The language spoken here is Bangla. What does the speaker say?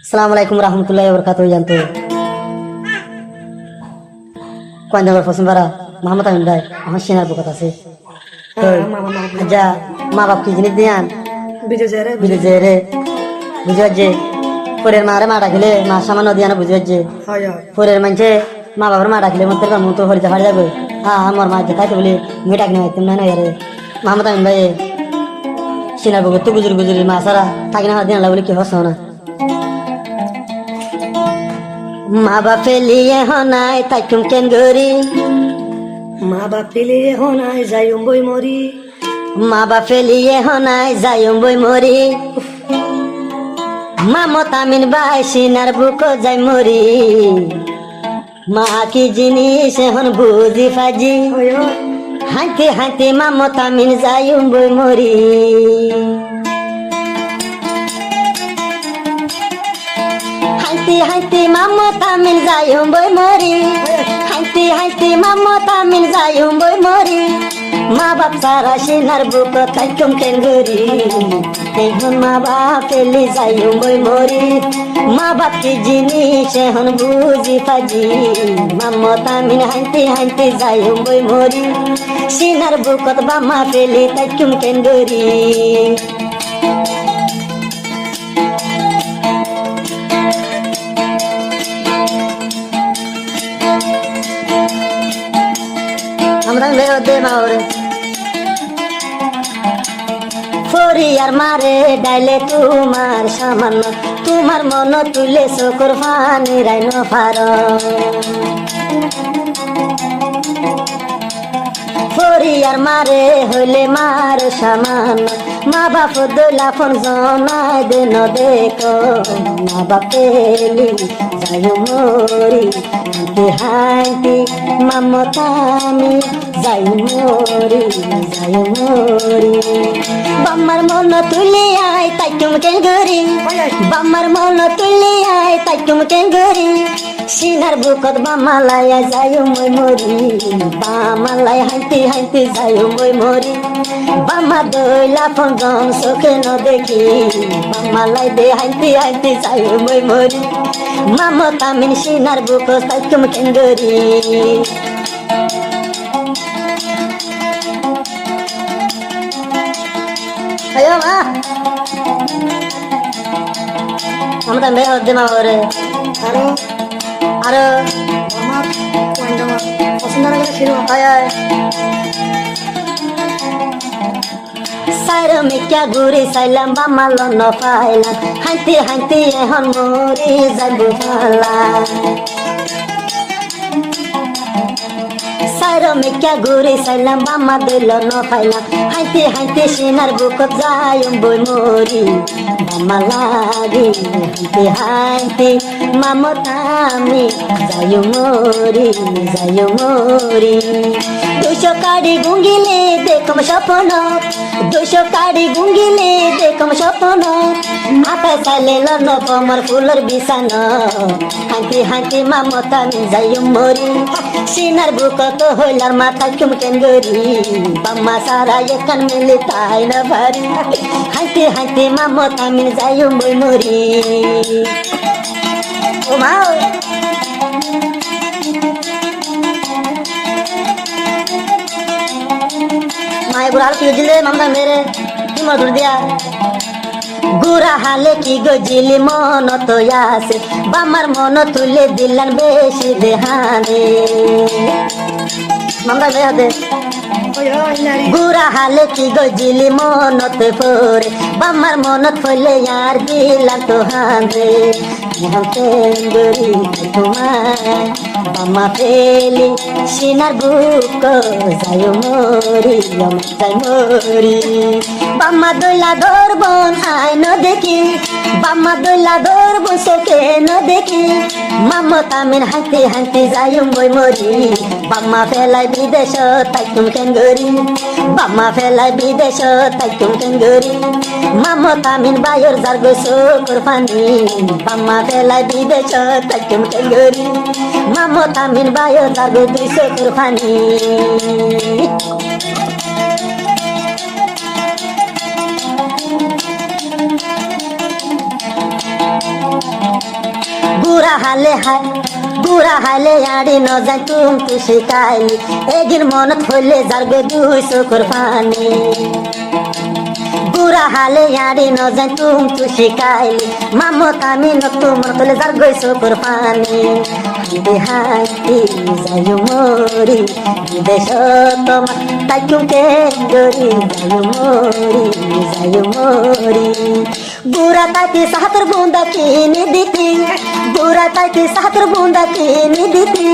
আসসালামু আলাইকুম রহমতুল্লাহি ওয়া বারাকাতুহু জানতো কোন জায়গার পছন্দ করা মোহাম্মদ আমিন ভাই আমার সেনার বুকত আছে তো আচ্ছা মা বাপ কি জিনিস দিয়ান বিদেশে রে বুঝে যে পরের মারে মা ডাকিলে মা সামান্য দিয়ানো বুঝে যে পরের মানুষে মা বাবার মা ডাকিলে মতো মতো হরিতে হার যাবে হ্যাঁ আমার মা দেখাইতে বলি মেয়ে ডাকি না তুমি না রে মোহাম্মদ আমিন ভাই সেনার বুকত তো গুজুর গুজুরি মা সারা থাকি না দিন বলে কি হস না মা বাপে লিয়ে হনাই তাই তুম কেন গরি মা বাপে লিয়ে হনাই যাই বই মরি মা বাপে লিয়ে হনাই যাই বই মরি মামত আমিন ভাই সিনার বুক যাই মরি মা কি জিনিস এখন বুঝি ফাজি হাঁটি হাঁটি মামত আমিন যাই বই মরি হাঁটি হাঁটি মামত আমিন যাই বই মরি হাঁটি হাঁটি মামত আমিন যাই বই মরি মা বাপ সারা সিনার বুক তাই তুম কেন গরি এখন মা বাপ এলি যাই বই মরি মা বাপ কি জিনিস এখন বুঝি ফাজি মামত আমিন হাঁটি হাঁটি যাই বই মরি সিনার বুকত বামা পেলি তাই তুম কেন গরি আমরা দে মাওরে ফরিয়ার মারে ডাইলে তোমার সামান্য তোমার মন তুলে শোকর ফানি রাইন ফার ফরিয়ার মারে হইলে মার সামান্য মা বাপ দোলা ফোন জনাই দেন দেখো মা বাপেলি যাই মরি হাঁটি হাঁটি মামতামি যাই মরি বাম্মার মন তুলি আয় তাই তুম কেন গরি বাম্মার মন তুলি আয় তাই তুম কেন গরি সিনার বুকত বামালায়া যাই মই মরি বামালাই হাঁটি হাঁটি যাই মই মরি বামা দইলা ফোন জন চোখে ন দেখি বামালাই দে হাঁটি হাঁটি যাই মই মরি মামত আমিন সিনার বুকত তাই তুম কেন গরি ayo ma আমরা মে হদ্দে মা ওরে আরো আরো আমার পয়েন্ট পছন্দ না করে শুরু আয় আয় সাইরো মিক্যা ঘুরি সাইলাম বামাল ন পাইলাম হাঁটি হাঁটি এখন মরি যাইব ফালা সাইরো মিক্যা ঘুরি সাইলাম বামা দিল ন পাইলাম হাঁটি হাঁটি সিনার বুকত যাই বই মরি বামা লাগি হাঁটি হাঁটি মামতামি যাই মরি দুশো কাড়ি গুঙ্গিলে দেখম স্বপ্ন দুশো কাড়ি গুঙ্গিলে দেখম স্বপ্ন আকাশ চাইলে লন কমর ফুলর বিছানো হাঁটি হাঁটি মামতামি যাই মরি সিনার বুকত হইলার মাথা তুম কেন গরি বাম্মা সারা এখান মিলে তাই না ভারি হাঁটি হাঁটি মামত আমি যাই বই মরি ও মা মায়ে গুড়াল কি দিলে মামা মেরে কি মধুর দিয়া গুড়া হালে কি গজিলি মন তো আসে বামার মন তুলে দিলান বেশি দেহানে মামা মেয়ে দে গুড়া হালে কি গজিলি মনতে পড়ে বামার মনত ফলে আর দিলাম তো হাঁদে গরি তোমায় বামা পেলি সিনার বুক যাই মরি বাম্মা দইলা ধরবন আয় ন দেখি বাম্মা দইলা ধরব চোখে ন দেখি মামত আমিন হাঁটি হাঁটি যাই বই মরি বাম্মা ফেলাই বিদেশ তাই তুম কেন গরি বাম্মা ফেলাই বিদেশ তাই তুম কেন গরি মামত আমিন বায়র যার গো চোখর পানি বাম্মা ফেলাই বিদেশ তাই তুম কেন গরি মামত আমিন বায়র যার গো দুই চোখর পানি বুড়া হালে আড়ি ন যাই তুম তু শিকাইলি এগির মনত হইলে যারবে দুই চোখর পানি বুড়া হালে আড়ি ন যাই তুম তু শিকাইলি মামত আমি নতু মনত হইলে যার গই চোখর পানি হাইতে যাই মরি বিদেশ তোমার তাই কুমকে গরি যাই মরি বুড়া তাকে সাহাতর বুন্দা কিনে দিতি বুড়া তাকে সাহাতর বুন্দা কিনে দিতি